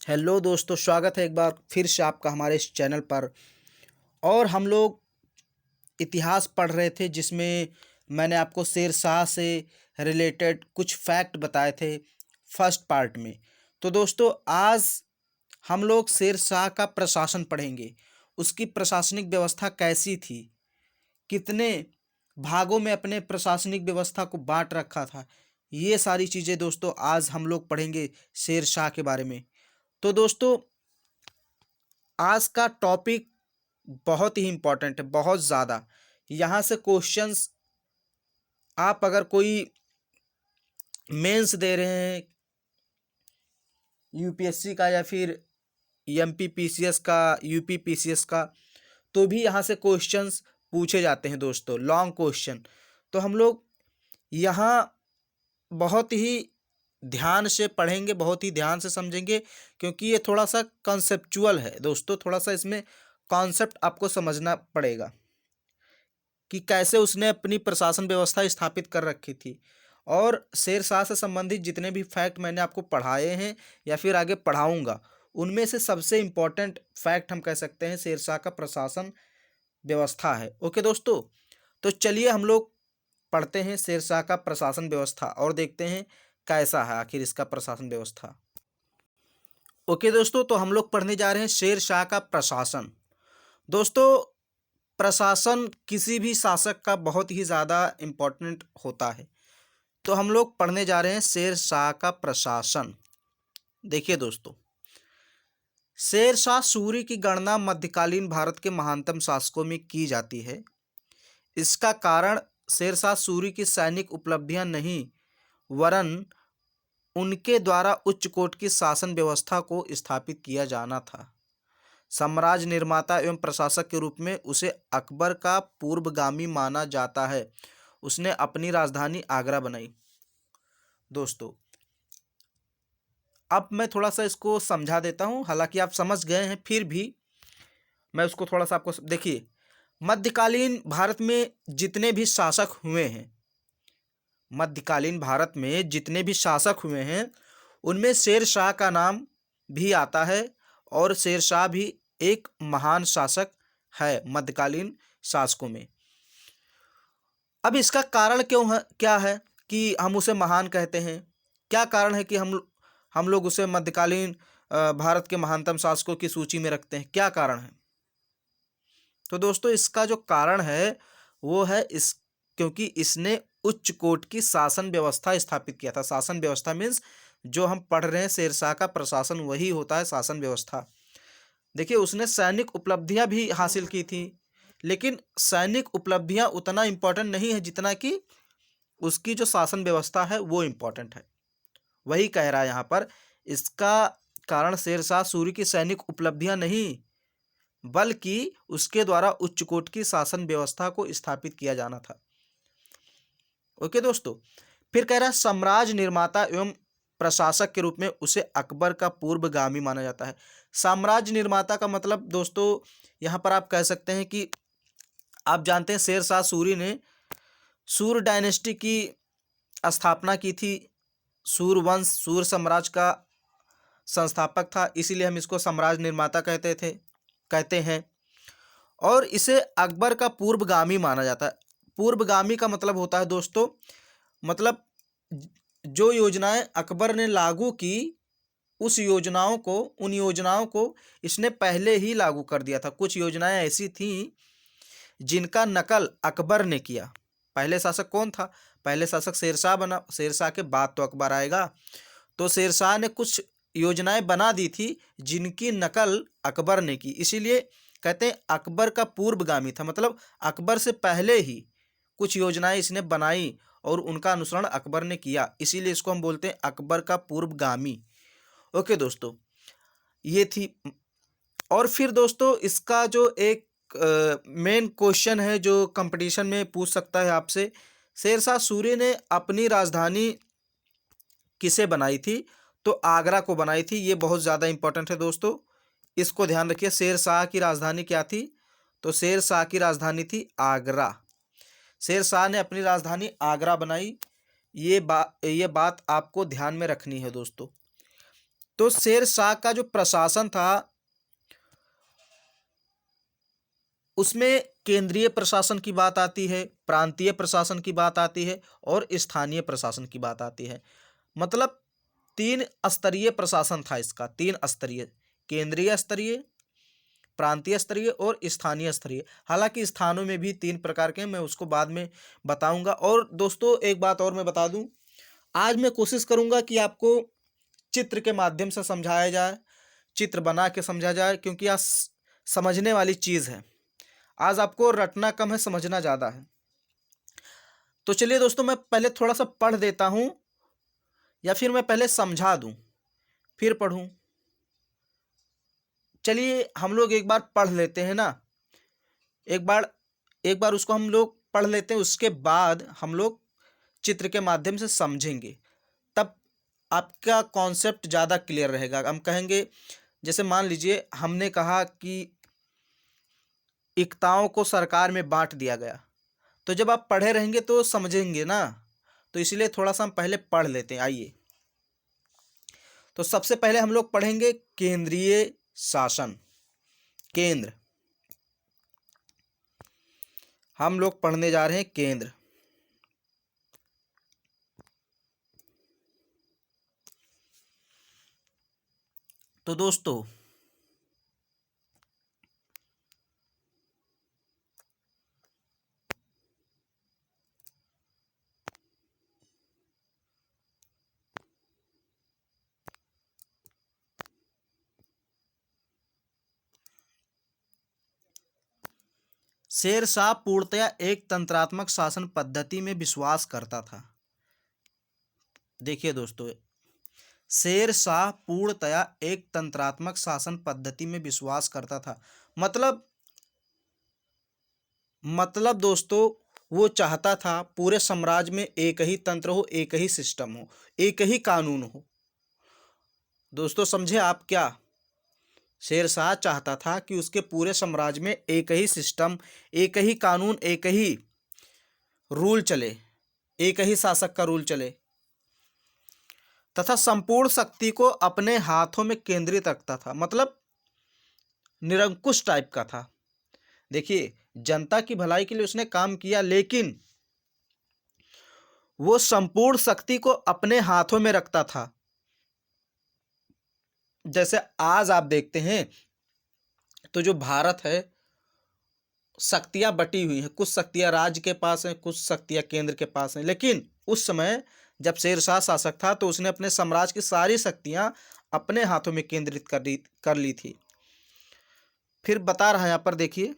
Hello दोस्तों, स्वागत है एक बार फिर से आपका हमारे इस चैनल पर। और हम लोग इतिहास पढ़ रहे थे जिसमें मैंने आपको शेर शाह से रिलेटेड कुछ फैक्ट बताए थे फर्स्ट पार्ट में। तो दोस्तों आज हम लोग शेर शाह का प्रशासन पढ़ेंगे। उसकी प्रशासनिक व्यवस्था कैसी थी, कितने भागों में अपने प्रशासनिक व्यवस्था को बांट रखा था, ये सारी चीज़ें दोस्तों आज हम लोग पढ़ेंगे शेर शाह के बारे में। तो दोस्तों आज का टॉपिक बहुत ही इम्पोर्टेंट है, बहुत ज़्यादा। यहाँ से क्वेश्चंस आप अगर कोई मेंस दे रहे हैं यूपीएससी का या फिर एमपी पीसीएस का, यूपी पीसीएस का, तो भी यहाँ से क्वेश्चंस पूछे जाते हैं दोस्तों, लॉन्ग क्वेश्चन। तो हम लोग यहाँ बहुत ही ध्यान से पढ़ेंगे, बहुत ही ध्यान से समझेंगे, क्योंकि ये थोड़ा सा कंसेप्चुअल है दोस्तों। थोड़ा सा इसमें कॉन्सेप्ट आपको समझना पड़ेगा कि कैसे उसने अपनी प्रशासन व्यवस्था स्थापित कर रखी थी। और शेर शाह से संबंधित जितने भी फैक्ट मैंने आपको पढ़ाए हैं या फिर आगे पढ़ाऊंगा, उनमें से सबसे इम्पोर्टेंट फैक्ट हम कह सकते हैं शेर शाह का प्रशासन व्यवस्था है। ओके दोस्तों, तो चलिए हम लोग पढ़ते हैं शेर शाह का प्रशासन व्यवस्था और देखते हैं कैसा है आखिर इसका प्रशासन व्यवस्था। ओके दोस्तों, तो हम लोग पढ़ने जा रहे हैं शेर शाह का प्रशासन। दोस्तों प्रशासन किसी भी शासक का बहुत ही ज़्यादा इम्पोर्टेंट होता है। तो हम लोग पढ़ने जा रहे हैं शेर शाह का प्रशासन। देखिए दोस्तों, शेर शाह सूरी की गणना मध्यकालीन भारत के महानतम शासकों में की जाती है। इसका कारण शेर शाह सूरी की सैनिक उपलब्धियां नहीं, वरन उनके द्वारा उच्च कोटि की शासन व्यवस्था को स्थापित किया जाना था। साम्राज्य निर्माता एवं प्रशासक के रूप में उसे अकबर का पूर्वगामी माना जाता है। उसने अपनी राजधानी आगरा बनाई। दोस्तों अब मैं थोड़ा सा इसको समझा देता हूँ, हालांकि आप समझ गए हैं, फिर भी मैं उसको थोड़ा सा आपको देखिए। मध्यकालीन भारत में जितने भी शासक हुए हैं, मध्यकालीन भारत में जितने भी शासक हुए हैं, उनमें शेर शाह का नाम भी आता है। और शेर शाह भी एक महान शासक है मध्यकालीन शासकों में। अब इसका कारण क्यों है, क्या है कि हम उसे महान कहते हैं? क्या कारण है कि हम लोग उसे मध्यकालीन भारत के महानतम शासकों की सूची में रखते हैं? क्या कारण है? तो दोस्तों इसका जो कारण है वो है इस क्योंकि इसने उच्च कोटि की शासन व्यवस्था स्थापित किया था। शासन व्यवस्था मीन्स जो हम पढ़ रहे हैं शेर शाह का प्रशासन, वही होता है शासन व्यवस्था। देखिए उसने सैनिक उपलब्धियां भी हासिल की थी, लेकिन सैनिक उपलब्धियां उतना इम्पोर्टेंट नहीं है जितना कि उसकी जो शासन व्यवस्था है वो इम्पोर्टेंट है। वही कह रहा है यहाँ पर, इसका कारण शेर शाह सूरी की सैनिक उपलब्धियां नहीं, बल्कि उसके द्वारा उच्च कोटि की शासन व्यवस्था को स्थापित किया जाना था। ओके दोस्तों, फिर कह रहा है साम्राज्य निर्माता एवं प्रशासक के रूप में उसे अकबर का पूर्वगामी माना जाता है। साम्राज्य निर्माता का मतलब दोस्तों यहाँ पर आप कह सकते हैं कि आप जानते हैं शेर शाह सूरी ने सूर डायनेस्टी की स्थापना की थी। सूर वंश, सूर साम्राज्य का संस्थापक था, इसीलिए हम इसको साम्राज्य निर्माता कहते हैं। और इसे अकबर का पूर्वगामी माना जाता है। पूर्वगामी का मतलब होता है दोस्तों, मतलब जो योजनाएं अकबर ने लागू की, उन योजनाओं को इसने पहले ही लागू कर दिया था। कुछ योजनाएं ऐसी थीं जिनका नकल अकबर ने किया। पहले शासक कौन था? पहले शासक शेरशाह बना, शेरशाह के बाद तो अकबर आएगा। तो शेरशाह ने कुछ योजनाएं बना दी थी जिनकी नकल अकबर ने की, इसीलिए कहते हैं अकबर का पूर्वगामी था। मतलब अकबर से पहले ही कुछ योजनाएं इसने बनाई और उनका अनुसरण अकबर ने किया, इसीलिए इसको हम बोलते हैं अकबर का पूर्वगामी। ओके दोस्तों, ये थी। और फिर दोस्तों इसका जो एक मेन क्वेश्चन है जो कंपटीशन में पूछ सकता है आपसे, शेरशाह सूरी ने अपनी राजधानी किसे बनाई थी? तो आगरा को बनाई थी। ये बहुत ज़्यादा इंपॉर्टेंट है दोस्तों, इसको ध्यान रखिए। शेर शाह की राजधानी क्या थी? तो शेर शाह की राजधानी थी आगरा। शेर शाह ने अपनी राजधानी आगरा बनाई। ये बात आपको ध्यान में रखनी है दोस्तों। तो शेर शाह का जो प्रशासन था उसमें केंद्रीय प्रशासन की बात आती है, प्रांतीय प्रशासन की बात आती है और स्थानीय प्रशासन की बात आती है। मतलब 3 स्तरीय प्रशासन था इसका, 3 स्तरीय, केंद्रीय स्तरीय, प्रांतीय स्तरीय और स्थानीय स्तरीय। हालांकि स्थानों में भी 3 प्रकार के हैं, मैं उसको बाद में बताऊंगा। और दोस्तों एक बात और मैं बता दूं, आज मैं कोशिश करूंगा कि आपको चित्र के माध्यम से समझाया जाए, चित्र बना के समझा जाए, क्योंकि आज समझने वाली चीज़ है। आज आपको रटना कम है, समझना ज़्यादा है। तो चलिए दोस्तों, मैं पहले थोड़ा सा पढ़ देता हूँ, या फिर मैं पहले समझा दूँ फिर पढ़ूँ। चलिए हम लोग एक बार पढ़ लेते हैं ना, एक बार उसको हम लोग पढ़ लेते हैं, उसके बाद हम लोग चित्र के माध्यम से समझेंगे, तब आपका कॉन्सेप्ट ज़्यादा क्लियर रहेगा। हम कहेंगे, जैसे मान लीजिए हमने कहा कि एकताओं को सरकार में बांट दिया गया, तो जब आप पढ़े रहेंगे तो समझेंगे ना, तो इसलिए थोड़ा सा हम पहले पढ़ लेते हैं। आइए, तो सबसे पहले हम लोग पढ़ेंगे केंद्रीय शासन। केंद्र, हम लोग पढ़ने जा रहे हैं केंद्र। तो दोस्तों शेर शाह पूर्णतया एक तंत्रात्मक शासन पद्धति में विश्वास करता था। देखिए दोस्तों, शेर शाह पूर्णतया एक तंत्रात्मक शासन पद्धति में विश्वास करता था। मतलब दोस्तों, वो चाहता था पूरे साम्राज्य में एक ही तंत्र हो, एक ही सिस्टम हो, एक ही कानून हो। दोस्तों समझे आप क्या? शेर शाह चाहता था कि उसके पूरे साम्राज्य में एक ही सिस्टम, एक ही कानून, एक ही रूल चले, एक ही शासक का रूल चले, तथा संपूर्ण शक्ति को अपने हाथों में केंद्रित रखता था। मतलब निरंकुश टाइप का था। देखिए, जनता की भलाई के लिए उसने काम किया, लेकिन वो संपूर्ण शक्ति को अपने हाथों में रखता था। जैसे आज आप देखते हैं तो जो भारत है, शक्तियां बटी हुई हैं, कुछ शक्तियां राज्य के पास हैं, कुछ शक्तियां केंद्र के पास हैं। लेकिन उस समय जब शेर शाह शासक था तो उसने अपने साम्राज्य की सारी शक्तियां अपने हाथों में केंद्रित कर ली थी। फिर बता रहा है यहाँ पर, देखिए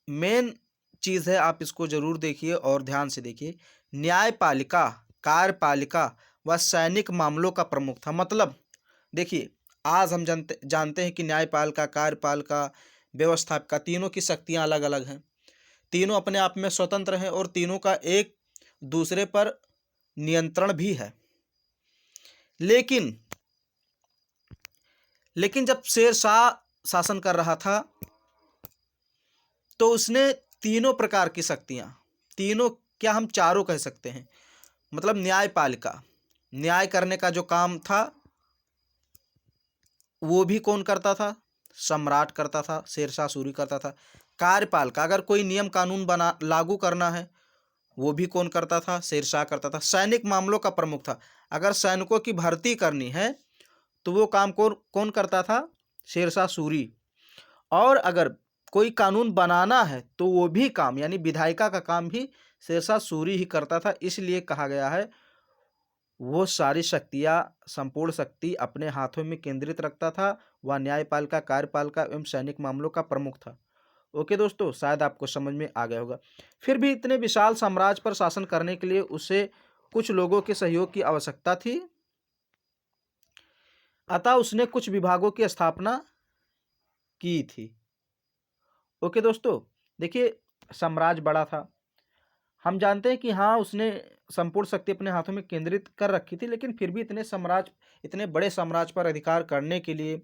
मेन चीज है, आप इसको जरूर देखिए और ध्यान से देखिए। न्यायपालिका, कार्यपालिका व सैनिक मामलों का प्रमुख था। मतलब देखिए, आज हम जानते हैं कि न्यायपालिका, कार्यपालिका, व्यवस्थापिका, तीनों की शक्तियां अलग अलग हैं। तीनों अपने आप में स्वतंत्र हैं और तीनों का एक दूसरे पर नियंत्रण भी है। लेकिन जब शेर शाह शासन कर रहा था तो उसने तीनों प्रकार की शक्तियां, तीनों क्या, हम चारों कह सकते हैं। मतलब न्यायपालिका, न्याय करने का जो काम था वो भी कौन करता था? सम्राट करता था, शेर शाह सूरी करता था। कार्यपालिका, अगर कोई नियम कानून लागू करना है वो भी कौन करता था? शेर शाह करता था। सैनिक मामलों का प्रमुख था, अगर सैनिकों की भर्ती करनी है तो वो काम कौन करता था? शेर शाह सूरी। और अगर कोई कानून बनाना है तो वो भी काम, यानी विधायिका का काम भी शेर शाह सूरी ही करता था। इसलिए कहा गया है वो सारी शक्तियां, संपूर्ण शक्ति अपने हाथों में केंद्रित रखता था। वह न्यायपालिका, कार्यपालिका एवं सैनिक मामलों का प्रमुख था। ओके दोस्तों, शायद आपको समझ में आ गया होगा। फिर भी इतने विशाल साम्राज्य पर शासन करने के लिए उसे कुछ लोगों के सहयोग की आवश्यकता थी, अतः उसने कुछ विभागों की स्थापना की थी। ओके दोस्तों, देखिए साम्राज्य बड़ा था, हम जानते हैं कि हाँ उसने संपूर्ण शक्ति अपने हाथों में केंद्रित कर रखी थी, लेकिन फिर भी इतने बड़े साम्राज्य पर अधिकार करने के लिए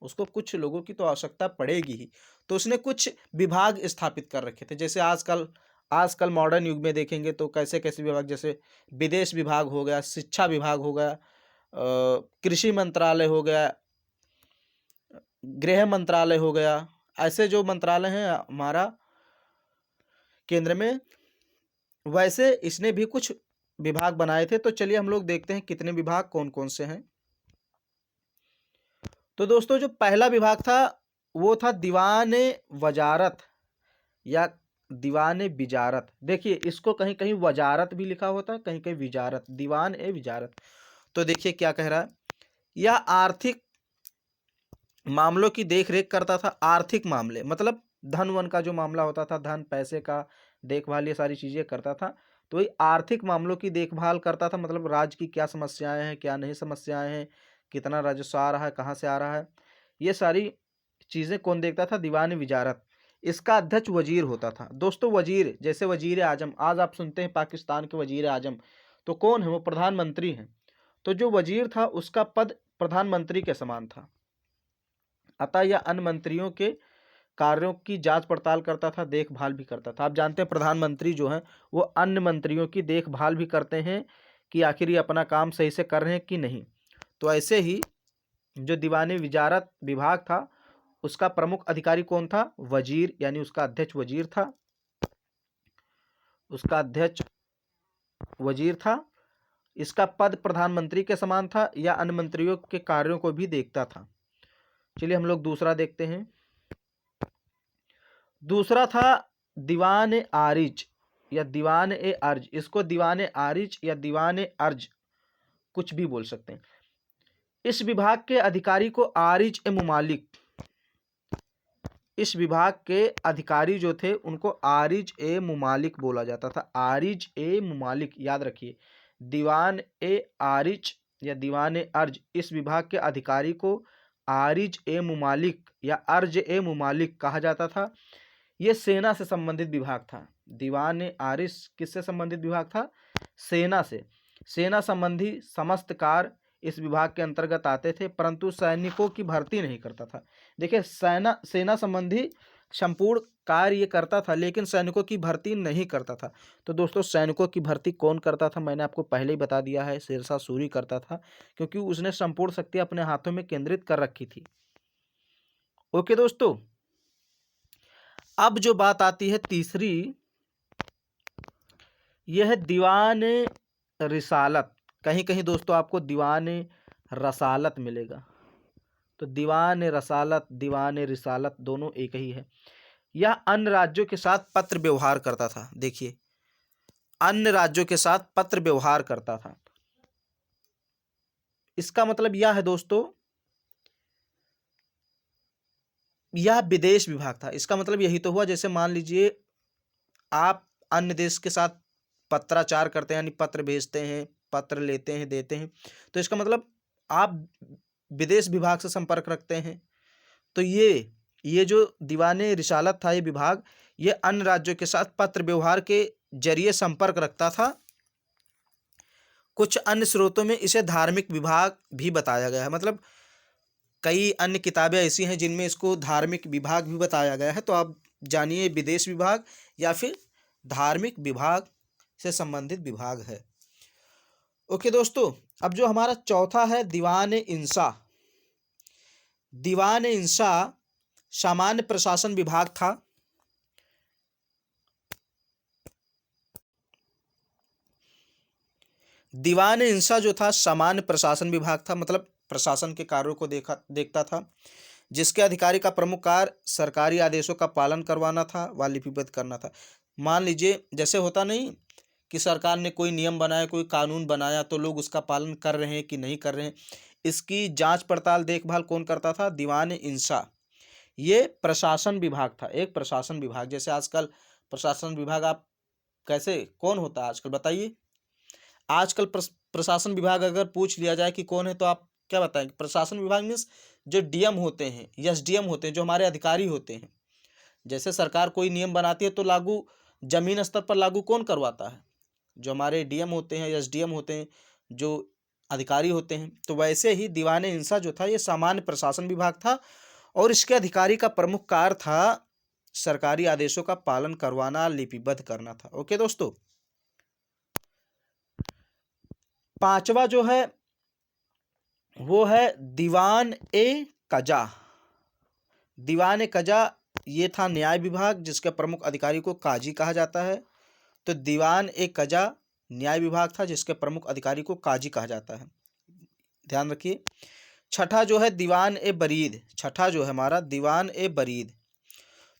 उसको कुछ लोगों की तो आवश्यकता पड़ेगी ही। तो उसने कुछ विभाग स्थापित कर रखे थे। जैसे आजकल मॉडर्न युग में देखेंगे तो कैसे कैसे विभाग, जैसे विदेश विभाग हो गया, शिक्षा विभाग हो गया, कृषि मंत्रालय हो गया, गृह मंत्रालय हो गया, ऐसे जो मंत्रालय हैं हमारा केंद्र में, वैसे इसने भी कुछ विभाग बनाए थे। तो चलिए हम लोग देखते हैं कितने विभाग कौन कौन से हैं। तो दोस्तों जो पहला विभाग था वो था दीवान वजारत या दीवान विजारत। देखिए इसको कहीं कहीं वजारत भी लिखा होता है, कहीं कहीं विजारत, दीवान ए विजारत। तो देखिए क्या कह रहा है, यह आर्थिक मामलों की देखरेख करता था। आर्थिक मामले मतलब धन वन का जो मामला होता था, धन पैसे का देखभाल, ये सारी चीजें करता था। तो ये आर्थिक मामलों की देखभाल करता था, मतलब राज्य की क्या समस्याएं हैं, क्या नहीं समस्याएं हैं, कितना राजस्व आ रहा है, कहाँ से आ रहा है, ये सारी चीजें कौन देखता था, दीवान विजारत। इसका अध्यक्ष वजीर होता था। दोस्तों वजीर जैसे वजीर आजम, आज आप सुनते हैं पाकिस्तान के वजीर आजम, तो कौन है वो, प्रधानमंत्री हैं। तो जो वजीर था उसका पद प्रधानमंत्री के समान था। अतः यह अन्य मंत्रियों के कार्यों की जांच पड़ताल करता था, देखभाल भी करता था। आप जानते हैं प्रधानमंत्री जो हैं वो अन्य मंत्रियों की देखभाल भी करते हैं कि आखिर ये अपना काम सही से कर रहे हैं कि नहीं। तो ऐसे ही जो दीवानी विजारत विभाग था उसका प्रमुख अधिकारी कौन था, वजीर, यानी उसका अध्यक्ष वजीर था, उसका अध्यक्ष वजीर था। इसका पद प्रधानमंत्री के समान था या अन्य मंत्रियों के कार्यों को भी देखता था। चलिए हम लोग दूसरा देखते हैं। दूसरा था दीवान आरिज या दीवान ए अर्ज। इसको दीवान आरिज या दीवान अर्ज कुछ भी बोल सकते हैं। इस विभाग के अधिकारी को आरिज ए मुमालिक, इस विभाग के अधिकारी जो थे उनको आरिज ए मुमालिक बोला जाता था। आरिज ए मुमालिक याद रखिए, दीवान ए आरिज या दीवान ए अर्ज, इस विभाग के अधिकारी को आरिज ए मुमालिक या अर्ज ए मुमालिक कहा जाता था। यह सेना से संबंधित विभाग था। दीवान ए आरिज किससे संबंधित विभाग था, सेना से। सेना संबंधी समस्त कार्य इस विभाग के अंतर्गत आते थे, परंतु सैनिकों की भर्ती नहीं करता था। देखिए सेना संबंधी संपूर्ण कार्य ये करता था, लेकिन सैनिकों की भर्ती नहीं करता था। तो दोस्तों सैनिकों की भर्ती कौन करता था, मैंने आपको पहले ही बता दिया है, शेरशाह सूरी करता था, क्योंकि उसने संपूर्ण शक्ति अपने हाथों में केंद्रित कर रखी थी। ओके दोस्तों, अब जो बात आती है तीसरी, यह दीवान रिसालत। कहीं कहीं दोस्तों आपको दीवान रसालत मिलेगा। तो दीवान रसालत, दीवान रिसालत दोनों एक ही है। यह अन्य राज्यों के साथ पत्र व्यवहार करता था। देखिए अन्य राज्यों के साथ पत्र व्यवहार करता था। इसका मतलब यह है दोस्तों, यह विदेश विभाग था। इसका मतलब यही तो हुआ, जैसे मान लीजिए आप अन्य देश के साथ पत्राचार करते हैं, यानी पत्र भेजते हैं, पत्र लेते हैं, देते हैं, तो इसका मतलब आप विदेश विभाग से संपर्क रखते हैं। तो ये जो दीवाने रिसालत था, ये विभाग ये अन्य राज्यों के साथ पत्र व्यवहार के जरिए संपर्क रखता था। कुछ अन्य स्रोतों में इसे धार्मिक विभाग भी बताया गया है, मतलब कई अन्य किताबें ऐसी हैं जिनमें इसको धार्मिक विभाग भी बताया गया है। तो आप जानिए विदेश विभाग या फिर धार्मिक विभाग से संबंधित विभाग है। ओके दोस्तों, अब जो हमारा चौथा है दीवान इंसा। दीवान इंसा सामान्य प्रशासन विभाग था। दीवान इंसा जो था सामान्य प्रशासन विभाग था, मतलब प्रशासन के कार्यों को देखता था, जिसके अधिकारी का प्रमुख कार्य सरकारी आदेशों का पालन करवाना था व लिपिबद्ध करना था। मान लीजिए जैसे होता नहीं कि सरकार ने कोई नियम बनाया, कोई कानून बनाया, तो लोग उसका पालन कर रहे हैं कि नहीं कर रहे हैं, इसकी जांच पड़ताल देखभाल कौन करता था, दीवान इंसा। ये प्रशासन विभाग था, एक प्रशासन विभाग। जैसे आजकल प्रशासन विभाग आप कैसे कौन होता है आजकल बताइए। आजकल प्रशासन विभाग अगर पूछ लिया जाए कि कौन है तो आप क्या बताएंगे, प्रशासन विभाग मीन्स जो डीएम होते हैं, एसडीएम होते हैं, जो हमारे अधिकारी होते हैं। जैसे सरकार कोई नियम बनाती है तो लागू जमीन स्तर पर लागू कौन करवाता है, जो हमारे डीएम होते हैं, एसडीएम होते हैं, जो अधिकारी होते हैं। तो वैसे ही दीवान इंसा जो था ये सामान्य प्रशासन विभाग था और इसके अधिकारी का प्रमुख कार्य था सरकारी आदेशों का पालन करवाना, लिपिबद्ध करना था। ओके दोस्तों, पांचवा जो है वो है दीवान ए कजा। दीवान ए कजा ये था न्याय विभाग, जिसके प्रमुख अधिकारी को काजी कहा जाता है। तो दीवान ए कजा न्याय विभाग था, जिसके प्रमुख अधिकारी को काजी कहा जाता है, ध्यान रखिए। छठा जो है दीवान ए बरीद। छठा जो है हमारा दीवान ए बरीद।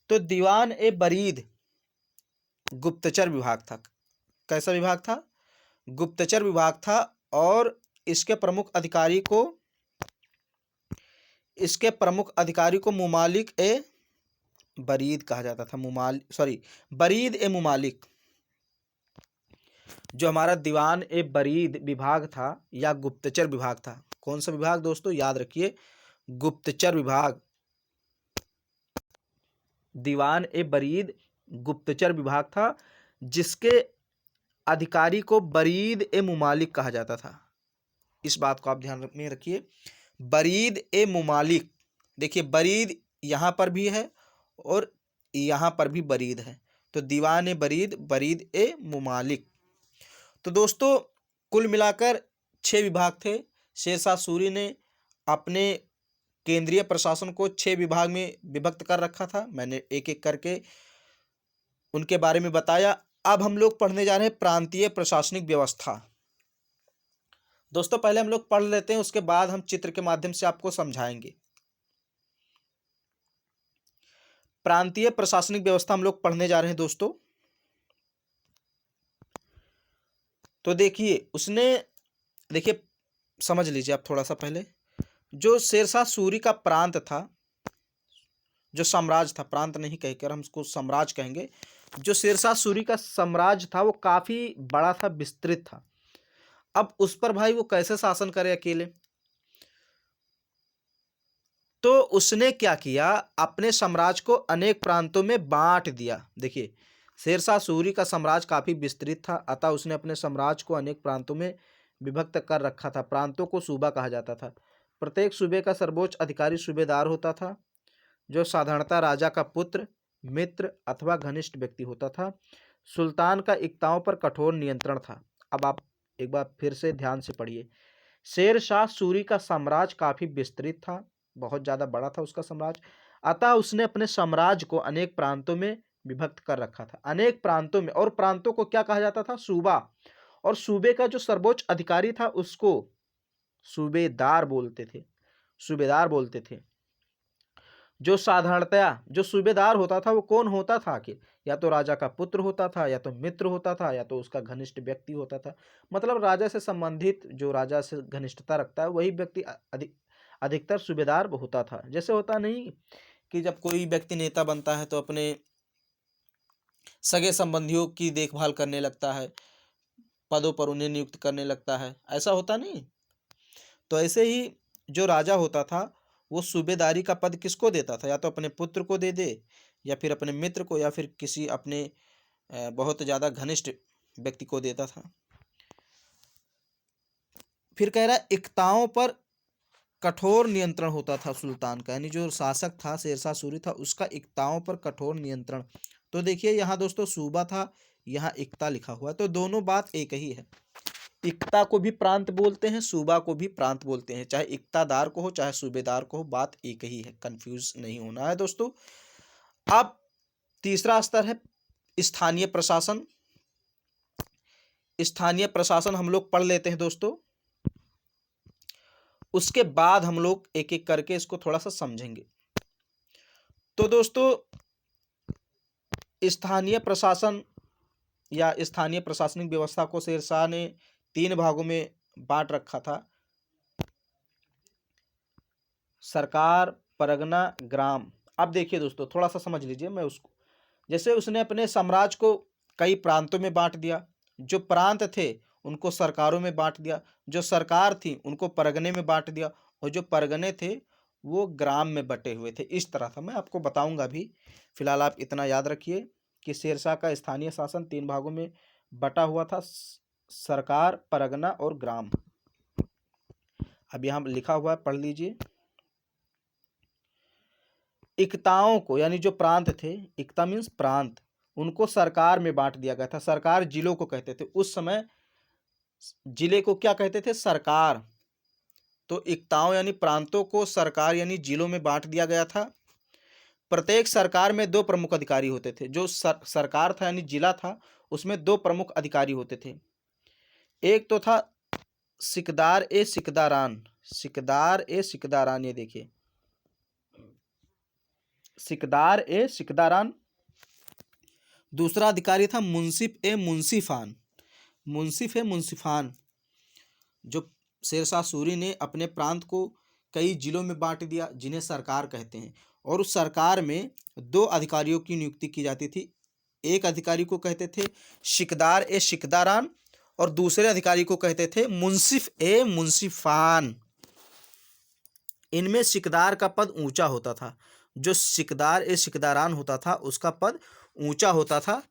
तो दीवान ए बरीद गुप्तचर विभाग था। कैसा विभाग था? गुप्तचर विभाग था। और इसके प्रमुख अधिकारी को मुमालिक ए बरीद कहा जाता था। बरीद ए मुमालिक। जो हमारा दीवान ए बरीद विभाग था या गुप्तचर विभाग था, कौन सा विभाग दोस्तों? याद रखिए, गुप्तचर विभाग। दीवान ए बरीद गुप्तचर विभाग था, जिसके अधिकारी को बरीद ए मुमालिक कहा जाता था। इस बात को आप ध्यान में रखिए, बरीद ए मुमालिक। देखिए बरीद यहाँ पर भी है और यहाँ पर भी बरीद है, तो दीवान ए बरीद, बरीद ए मुमालिक। तो दोस्तों कुल मिलाकर 6 विभाग थे। शेरशाह सूरी ने अपने केंद्रीय प्रशासन को 6 विभाग में विभक्त कर रखा था। मैंने एक एक करके उनके बारे में बताया। अब हम लोग पढ़ने जा रहे हैं प्रांतीय प्रशासनिक व्यवस्था। दोस्तों पहले हम लोग पढ़ लेते हैं, उसके बाद हम चित्र के माध्यम से आपको समझाएंगे। प्रांतीय प्रशासनिक व्यवस्था हम लोग पढ़ने जा रहे हैं दोस्तों। तो देखिए समझ लीजिए आप थोड़ा सा पहले। जो शेरशाह सूरी का प्रांत था, जो साम्राज्य था, प्रांत नहीं कहकर हम उसको साम्राज्य कहेंगे। जो शेरशाह सूरी का साम्राज्य था वो काफी बड़ा था, विस्तृत था। अब उस पर भाई वो कैसे शासन करे अकेले? तो उसने क्या किया, अपने साम्राज्य को अनेक प्रांतों में बांट दिया। देखिए शेरशाह सूरी का साम्राज्य काफी विस्तृत था, अतः उसने अपने साम्राज्य को अनेक प्रांतों में विभक्त कर रखा था। प्रांतों को सूबा कहा जाता था। प्रत्येक सूबे का सर्वोच्च अधिकारी सूबेदार होता था, जो साधारणतः राजा का पुत्र, मित्र अथवा घनिष्ठ व्यक्ति होता था। सुल्तान का इक्ताओं पर कठोर नियंत्रण था। अब आप एक बार फिर से ध्यान से पढ़िए। शेरशाह सूरी का साम्राज्य काफी विस्तृत था, बहुत ज्यादा बड़ा था उसका साम्राज्य, अतः उसने अपने साम्राज्य को अनेक प्रांतों में विभक्त कर रखा था। अनेक प्रांतों में, और प्रांतों को क्या कहा जाता था? सूबा। और सूबे का जो सर्वोच्च अधिकारी था उसको सूबेदार बोलते थे। जो साधारणतया जो सूबेदार होता था वो कौन होता था कि या तो राजा का पुत्र होता था, या तो मित्र होता था, या तो उसका घनिष्ठ व्यक्ति होता था। मतलब राजा से संबंधित, जो राजा से घनिष्ठता रखता है वही व्यक्ति अधिकतर सूबेदार होता था। जैसे होता नहीं कि जब कोई व्यक्ति नेता बनता है तो अपने सगे संबंधियों की देखभाल करने लगता है, पदों पर उन्हें नियुक्त करने लगता है, ऐसा होता नहीं। तो ऐसे ही जो राजा होता था वो सूबेदारी का पद किसको देता था? या तो अपने पुत्र को दे, या फिर अपने मित्र को, या फिर किसी अपने बहुत ज़्यादा घनिष्ठ व्यक्ति को देता था। फिर कह रहा है इक्ताओं पर कठोर नियंत्रण होता था सुल्तान का, यानी जो शासक था शेरशाह सूरी था उसका इक्ताओं पर कठोर नियंत्रण। तो देखिए यहाँ दोस्तों सूबा था, यहाँ इक्ता लिखा हुआ है, तो दोनों बात एक ही है। इक्ता को भी प्रांत बोलते हैं, सूबा को भी प्रांत बोलते हैं। चाहे इक्तादार को हो चाहे सूबेदार को हो, बात एक ही है, कंफ्यूज नहीं होना है दोस्तों। अब तीसरा स्तर है स्थानीय प्रशासन। स्थानीय प्रशासन हम लोग पढ़ लेते हैं दोस्तों, उसके बाद हम लोग एक एक करके इसको थोड़ा सा समझेंगे। तो दोस्तों स्थानीय प्रशासन या स्थानीय प्रशासनिक व्यवस्था को शेरशाह ने 3 भागों में बांट रखा था। सरकार, परगना, ग्राम। अब देखिए दोस्तों थोड़ा सा समझ लीजिए, मैं उसको जैसे उसने अपने साम्राज्य को कई प्रांतों में बांट दिया। जो प्रांत थे उनको सरकारों में बांट दिया, जो सरकार थी उनको परगने में बांट दिया, और जो परगने थे वो ग्राम में बटे हुए थे। इस तरह था, मैं आपको बताऊंगा भी। फिलहाल आप इतना याद रखिए कि शेरशाह का स्थानीय शासन 3 भागों में बटा हुआ था, सरकार, परगना और ग्राम। अब यहाँ लिखा हुआ है, पढ़ लीजिए। इक्ताओं को, यानी जो प्रांत थे, इक्ता मीन्स प्रांत, उनको सरकार में बांट दिया गया था। सरकार जिलों को कहते थे उस समय, जिले को क्या कहते थे? सरकार। तो इक्ताओं यानी प्रांतों को सरकार यानी जिलों में बांट दिया गया था। प्रत्येक सरकार में दो प्रमुख अधिकारी होते थे। जो सरकार था यानी जिला था, उसमें दो प्रमुख अधिकारी होते थे। एक तो था सिकदार ए सिकदारान, सिकदार ए सिकदारान, ये देखिए सिकदार ए सिकदारान। दूसरा अधिकारी था मुंसिफ ए मुंसिफान, मुंसिफ ए मुंसिफान। जो शेरशाह सूरी ने अपने प्रांत को कई जिलों में बांट दिया, जिन्हें सरकार कहते हैं, और उस सरकार में दो अधिकारियों की नियुक्ति की जाती थी। एक अधिकारी को कहते थे शिकदार ए शिकदारान और दूसरे अधिकारी को कहते थे मुंसिफ ए मुंसिफान। इनमें सिकदार का पद ऊंचा होता था। जो सिकदार ए सिकदारान होता था उसका पद ऊंचा होता था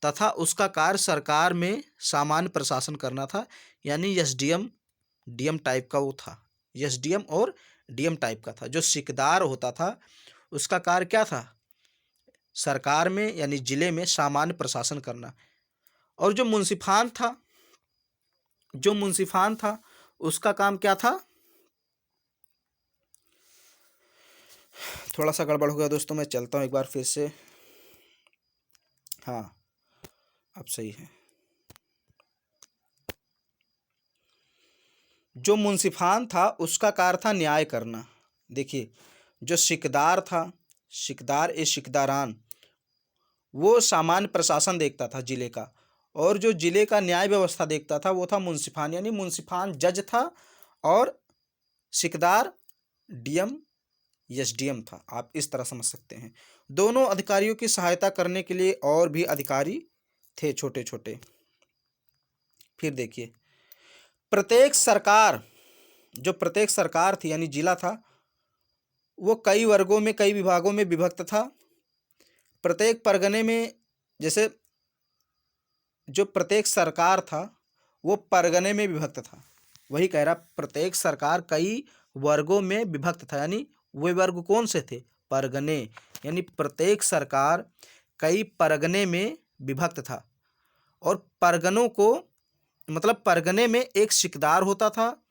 तथा उसका कार्य सरकार में सामान्य प्रशासन करना था, यानी एसडीएम डीएम टाइप का वो था, एसडीएम और डीएम टाइप का था। जो सिकदार होता था उसका कार्य क्या था, सरकार में यानी जिले में सामान्य प्रशासन करना। और जो मुंसिफान था उसका काम क्या था, थोड़ा सा गड़बड़ हो गया दोस्तों, मैं चलता हूँ एक बार फिर से। हाँ अब सही है। जो मुंसिफान था उसका कार्य था न्याय करना। देखिए जो सिकदार था, सिकदार ए सिकदारान, वो सामान्य प्रशासन देखता था जिले का, और जो जिले का न्याय व्यवस्था देखता था वो था मुंसिफान। यानी मुंसिफान जज था और सिकदार डीएम एसडीएम था। आप इस तरह समझ सकते हैं। दोनों अधिकारियों की सहायता करने के लिए और भी अधिकारी थे छोटे छोटे। फिर देखिए प्रत्येक सरकार थी यानी जिला था, वो कई वर्गों में कई विभागों में विभक्त था। प्रत्येक परगने में, जैसे जो प्रत्येक सरकार था वो परगने में विभक्त था। वही कह रहा, प्रत्येक सरकार कई वर्गों में विभक्त था, यानी वे वर्ग कौन से थे, परगने। यानी प्रत्येक सरकार कई परगने में विभक्त था। और परगनों को मतलब परगने में एक सिकदार होता था,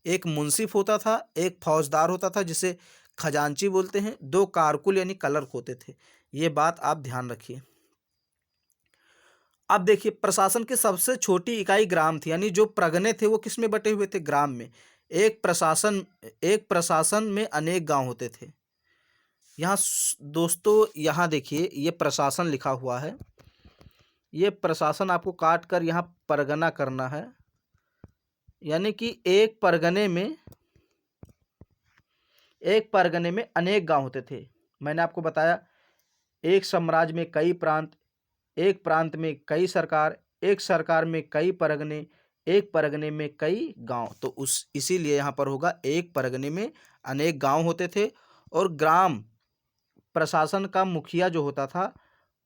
एक मुंसिफ होता था, एक फौजदार होता था जिसे खजांची बोलते हैं, दो कारकुल यानी क्लर्क होते थे। ये बात आप ध्यान रखिए। अब देखिए प्रशासन की सबसे छोटी इकाई ग्राम थी, यानी जो परगने थे वो किस में बटे हुए थे, ग्राम में। एक प्रशासन में अनेक गांव होते थे। यहाँ दोस्तों यहाँ देखिए ये प्रशासन लिखा हुआ है, ये प्रशासन आपको काट कर यहाँ परगना करना है। यानी कि एक परगने में अनेक गांव होते थे। मैंने आपको बताया एक साम्राज्य में कई प्रांत, एक प्रांत में कई सरकार, एक सरकार में कई परगने, एक परगने में कई गांव। तो इसीलिए यहाँ पर होगा एक परगने में अनेक गांव होते थे। और ग्राम प्रशासन का मुखिया जो होता था,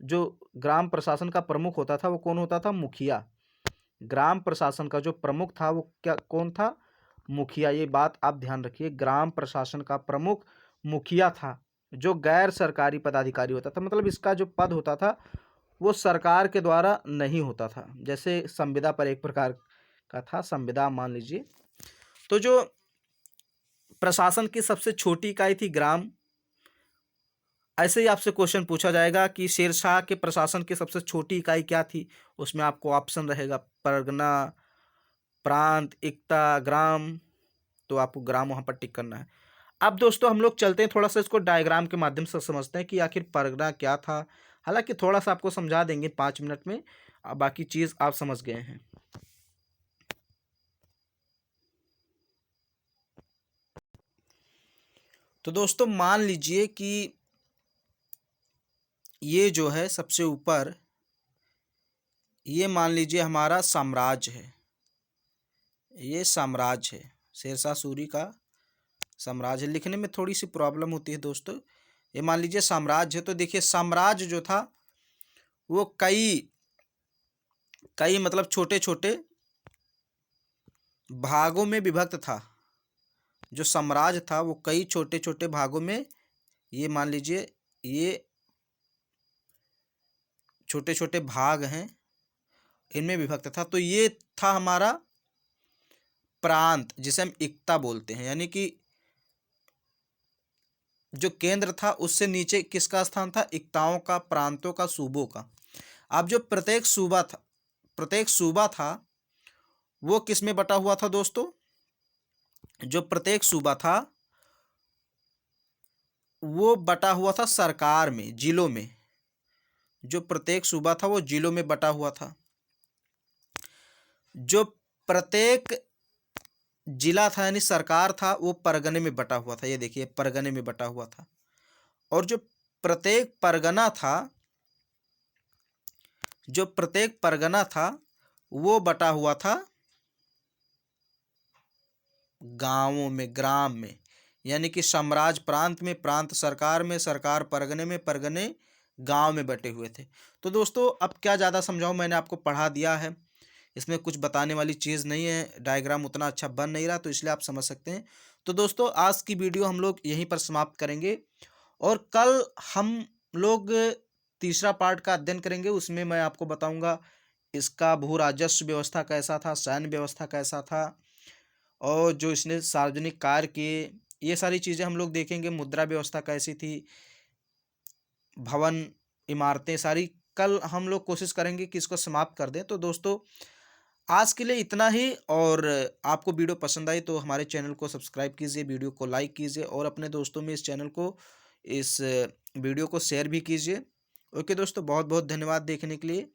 जो ग्राम प्रशासन का प्रमुख होता था वो कौन होता था, मुखिया। ग्राम प्रशासन का जो प्रमुख था वो कौन था, मुखिया। ये बात आप ध्यान रखिए, ग्राम प्रशासन का प्रमुख मुखिया था, जो गैर सरकारी पदाधिकारी होता था। मतलब इसका जो पद होता था वो सरकार के द्वारा नहीं होता था। जैसे संविदा पर एक प्रकार का था, संविदा मान लीजिए। तो जो प्रशासन की सबसे छोटी इकाई थी ग्राम। ऐसे ही आपसे क्वेश्चन पूछा जाएगा कि शेरशाह के प्रशासन की सबसे छोटी इकाई क्या थी, उसमें आपको ऑप्शन रहेगा परगना, प्रांत, इक्ता, ग्राम। तो आपको ग्राम वहाँ पर टिक करना है। अब दोस्तों हम लोग चलते हैं, थोड़ा सा इसको डायग्राम के माध्यम से समझते हैं कि आखिर परगना क्या था। हालांकि थोड़ा सा आपको समझा देंगे 5 मिनट में, बाकी चीज़ आप समझ गए हैं। तो दोस्तों मान लीजिए कि ये जो है सबसे ऊपर, ये मान लीजिए हमारा साम्राज्य है, ये साम्राज्य है, शेरशाह सूरी का साम्राज्य। लिखने में थोड़ी सी प्रॉब्लम होती है दोस्तों। ये मान लीजिए साम्राज्य है। तो देखिए साम्राज्य जो था वो कई मतलब छोटे छोटे भागों में विभक्त था। जो साम्राज्य था वो कई छोटे छोटे भागों में, ये मान लीजिए ये छोटे छोटे भाग हैं, इनमें विभक्त था। तो ये था हमारा प्रांत जिसे हम इक्ता बोलते हैं, यानी कि जो केंद्र था उससे नीचे किसका स्थान था, इक्ताओं का, प्रांतों का, सूबों का। अब जो प्रत्येक सूबा था वो किस में बटा हुआ था दोस्तों, जो प्रत्येक सूबा था वो बटा हुआ था सरकार में, जिलों में। जो प्रत्येक सूबा था वो जिलों में बटा हुआ था। जो प्रत्येक जिला था यानी सरकार था वो परगने में बटा हुआ था, ये देखिए परगने में बटा हुआ था। और जो प्रत्येक परगना था वो बटा हुआ था गांवों में, ग्राम में, यानी कि साम्राज्य प्रांत में, प्रांत सरकार में, सरकार परगने में, परगने गांव में बटे हुए थे। तो दोस्तों अब क्या ज़्यादा समझाऊं, मैंने आपको पढ़ा दिया है, इसमें कुछ बताने वाली चीज़ नहीं है, डायग्राम उतना अच्छा बन नहीं रहा तो इसलिए आप समझ सकते हैं। तो दोस्तों आज की वीडियो हम लोग यहीं पर समाप्त करेंगे और कल हम लोग तीसरा पार्ट का अध्ययन करेंगे। उसमें मैं आपको बताऊंगा इसका भू राजस्व व्यवस्था कैसा था, सैन्य व्यवस्था कैसा था, और जो इसने सार्वजनिक कार्य किए, ये सारी चीज़ें हम लोग देखेंगे। मुद्रा व्यवस्था कैसी थी, भवन, इमारतें सारी कल हम लोग कोशिश करेंगे कि इसको समाप्त कर दें। तो दोस्तों आज के लिए इतना ही, और आपको वीडियो पसंद आई तो हमारे चैनल को सब्सक्राइब कीजिए, वीडियो को लाइक कीजिए और अपने दोस्तों में इस वीडियो को शेयर भी कीजिए। ओके दोस्तों, बहुत बहुत धन्यवाद देखने के लिए।